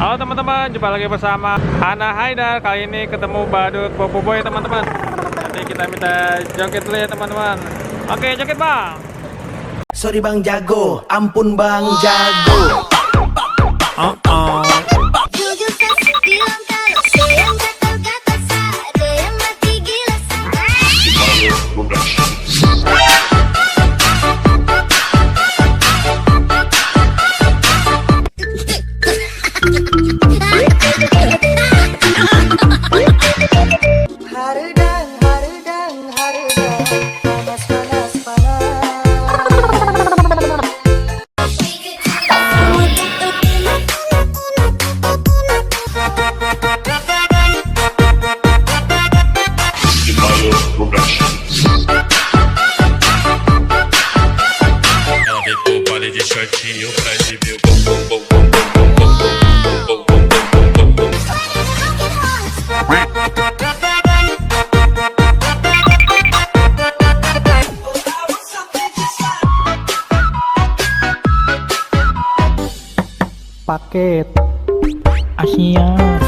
Halo teman-teman, jumpa lagi bersama Hana Haidar. Kali ini ketemu badut Bobo Boy teman-teman. Nanti kita minta joget dulu ya teman-teman. Oke, joget bang. Sorry bang jago, ampun bang jago. Jujur kasih bilang kalau sayang gatal-gatal ada yang mati gila Harudang, harudang, harudang, panas, panas, Ela vem pro baile de shortinho pra exibir o bom bom bom bom bom bom bom bom bom bom. Paket Asia.